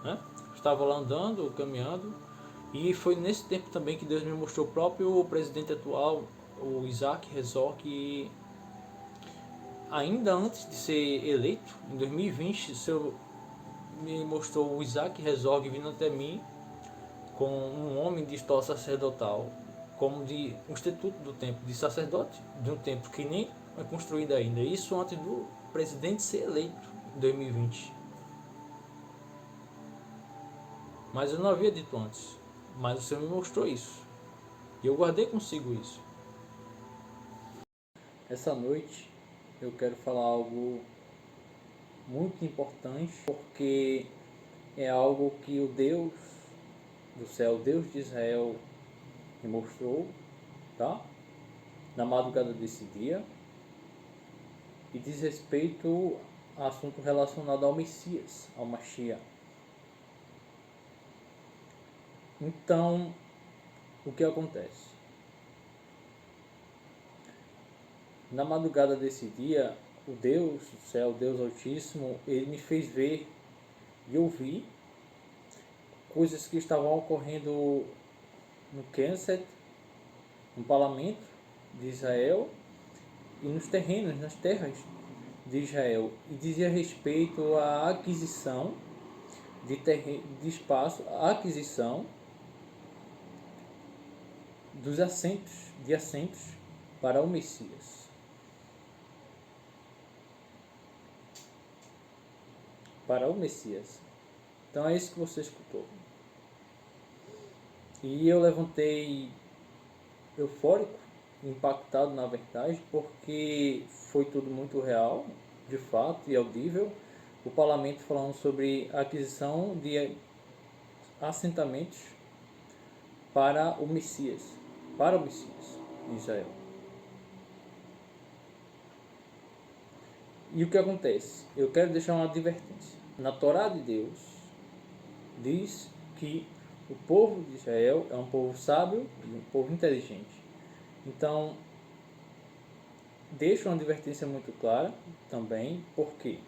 né? Estava lá andando, caminhando, e foi nesse tempo também que Deus me mostrou o próprio presidente atual, o Isaac Herzog, ainda antes de ser eleito, em 2020, me mostrou o Isaac Herzog vindo até mim com um homem de história sacerdotal, como de um instituto do templo, de sacerdote de um templo que nem é construído ainda. Isso antes do presidente ser eleito em 2020. Mas eu não havia dito antes. Mas o Senhor me mostrou isso. E eu guardei consigo isso. Essa noite eu quero falar algo muito importante, porque é algo que o Deus do céu, o Deus de Israel, me mostrou, tá? Na madrugada desse dia, e diz respeito a assunto relacionado ao Messias, ao Mashiach. Então, o que acontece? Na madrugada desse dia, o Deus do céu, o Deus Altíssimo, ele me fez ver e ouvir coisas que estavam ocorrendo no Knesset, no parlamento de Israel e nos terrenos, nas terras de Israel, e dizia respeito à aquisição de espaço, à aquisição dos assentos para o Messias. Para o Messias. Então é isso que você escutou. E eu levantei eufórico, impactado na verdade, porque foi tudo muito real, de fato e audível. O parlamento falando sobre a aquisição de assentamentos para o Messias, em Israel. E o que acontece? Eu quero deixar uma advertência. Na Torá de Deus diz que o povo de Israel é um povo sábio e um povo inteligente. Então, deixo uma advertência muito clara também, por quê?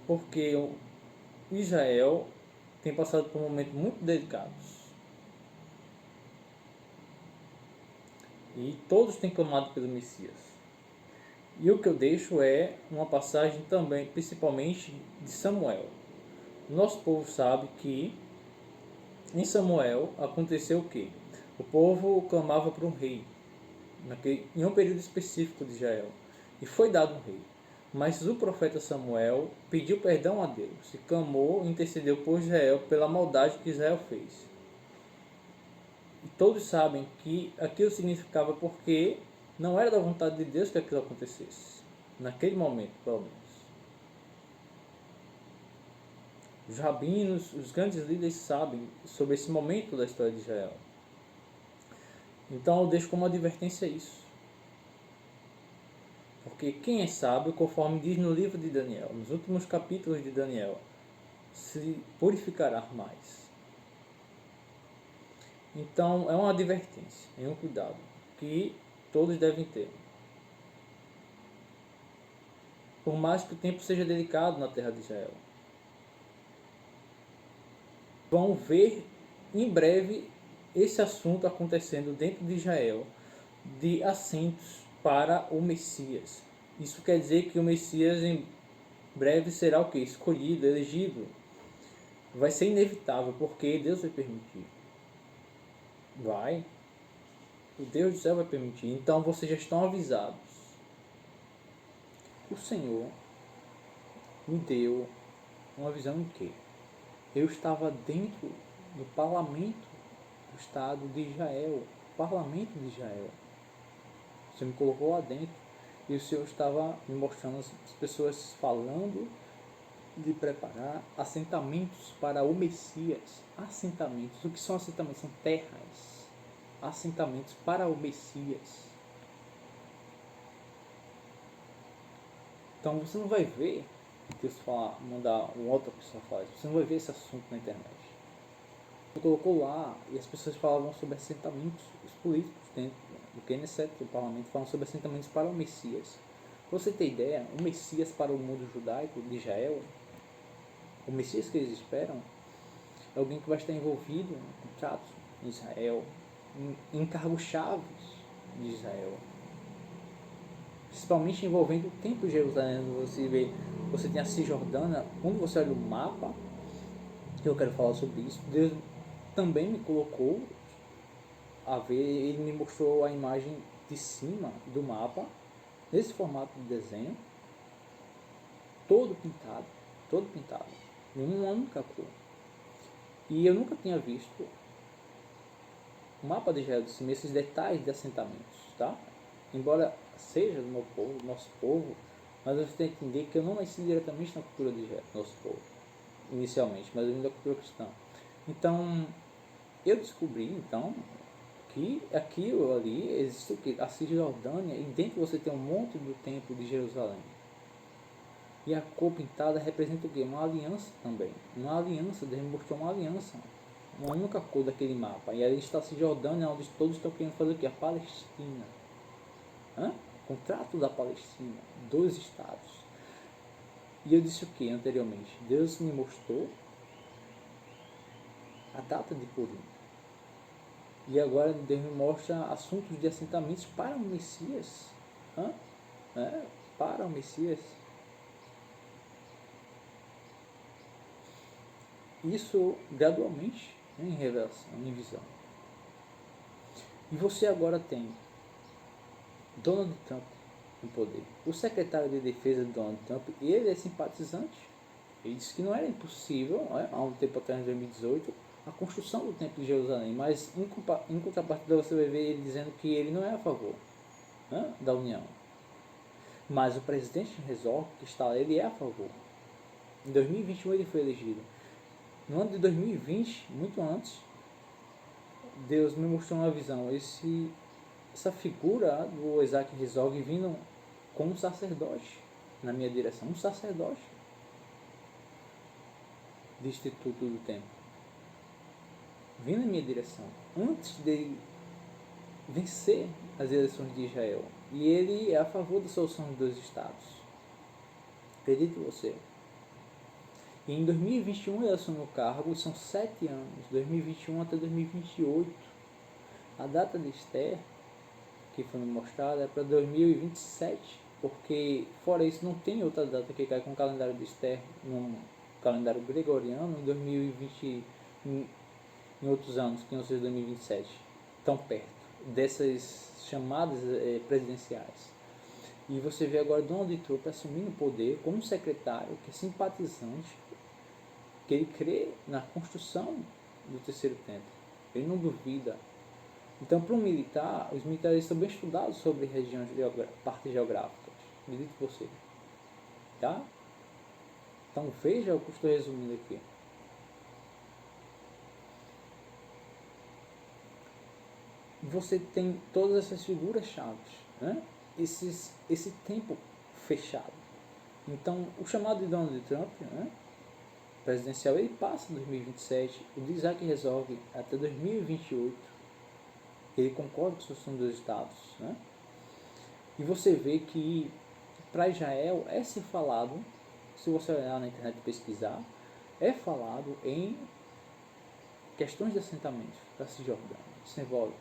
Porque o Israel tem passado por momentos muito delicados. E todos têm clamado pelo Messias. E o que eu deixo é uma passagem também, principalmente de Samuel. Nosso povo sabe que em Samuel aconteceu o quê? O povo clamava por um rei, em um período específico de Israel, e foi dado um rei. Mas o profeta Samuel pediu perdão a Deus e clamou e intercedeu por Israel pela maldade que Israel fez. E todos sabem que aquilo significava porque não era da vontade de Deus que aquilo acontecesse, naquele momento, pelo menos. Os rabinos, os grandes líderes sabem sobre esse momento da história de Israel. Então eu deixo como advertência isso. Porque quem é sábio, conforme diz no livro de Daniel, nos últimos capítulos de Daniel, se purificará mais. Então é uma advertência, é um cuidado que todos devem ter. Por mais que o tempo seja delicado na terra de Israel. Vão ver em breve esse assunto acontecendo dentro de Israel, de assentos para o Messias. Isso quer dizer que o Messias em breve será o que? Escolhido, elegido. Vai ser inevitável, porque Deus vai permitir. Vai. O Deus do céu vai permitir. Então vocês já estão avisados. O Senhor me deu uma visão em que eu estava dentro do parlamento do Estado de Israel, parlamento de Israel. Você me colocou lá dentro e o Senhor estava me mostrando as pessoas falando de preparar assentamentos para o Messias. Assentamentos. O que são assentamentos? São terras. Assentamentos para o Messias. Então você não vai ver Deus falar, mandar uma outra pessoa falar isso. Você não vai ver esse assunto na internet. Ele colocou lá e as pessoas falavam sobre assentamentos. Os políticos dentro do Knesset, do parlamento, falam sobre assentamentos para o Messias. Você tem ideia, o Messias para o mundo judaico de Israel, o Messias que eles esperam, é alguém que vai estar envolvido em contratos em Israel, em cargos chaves de Israel, principalmente envolvendo o templo de Jerusalém. Você tem a Cisjordânia. Quando você olha o mapa, eu quero falar sobre isso, Deus também me colocou a ver, ele me mostrou a imagem de cima do mapa, nesse formato de desenho, todo pintado, em uma única cor. E eu nunca tinha visto o mapa de Israel de cima, esses detalhes de assentamentos, tá? Embora seja do meu povo, do nosso povo, mas você tem que entender que eu não nasci diretamente na cultura de Israel, do nosso povo, inicialmente, mas eu vim da cultura cristã. Então, eu descobri, então, que aquilo ali existe o que? A Cisjordânia, e dentro você tem um monte do templo de Jerusalém. E a cor pintada representa o quê? Uma aliança também. Uma aliança, Deus mostrou uma aliança. Uma única cor daquele mapa. E ali está a Cisjordânia, onde todos estão querendo fazer o quê? A Palestina. Contrato da Palestina. 2 estados. E eu disse o que anteriormente? Deus me mostrou a data de Purim. E agora Deus me mostra assuntos de assentamentos para o Messias. Para o Messias. Isso gradualmente, em revelação, em visão. E você agora tem Donald Trump no poder. O secretário de defesa de Donald Trump, ele é simpatizante. Ele disse que não era impossível, há um tempo atrás, em 2018, a construção do Templo de Jerusalém. Mas, em contrapartida, você vai ver ele dizendo que ele não é a favor da União. Mas o presidente Herzog, que está lá, ele é a favor. Em 2021 ele foi elegido. No ano de 2020, muito antes, Deus me mostrou uma visão. Essa figura do Isaac Herzog vindo como um sacerdote na minha direção. Um sacerdote do Instituto do Templo. Vindo na minha direção. Antes de vencer as eleições de Israel. E ele é a favor da solução dos 2 estados. Acredite você. E em 2021 ele assumiu o cargo, são 7 anos, 2021 até 2028. A data de Esther, que foi me mostrada, é para 2027, porque fora isso não tem outra data que cai com o calendário de Esther, no calendário gregoriano, em 2020, em outros anos, que não seja 2027, tão perto dessas chamadas presidenciais. E você vê agora Donald Trump assumindo o poder como um secretário que é simpatizante, que ele crê na construção do terceiro templo. Ele não duvida. Então, para um militar, os militares estão bem estudados sobre regiões, partes geográficas. Acredito você. Tá? Então, veja o que eu estou resumindo aqui. Você tem todas essas figuras chaves, esse tempo fechado. Então, o chamado de Donald Trump, presidencial, ele passa em 2027, o de Isaac Herzog até 2028, ele concorda com a solução dos estados. E você vê que para Israel é se falado, se você olhar na internet e pesquisar, é falado em questões de assentamento da Cisjordânia, se envolve.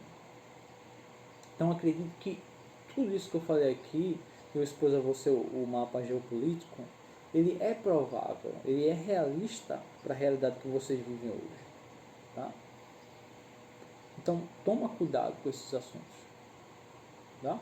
Então acredito que tudo isso que eu falei aqui, eu expus a você o mapa geopolítico, ele é provável, ele é realista para a realidade que vocês vivem hoje. Tá? Então toma cuidado com esses assuntos. Tá?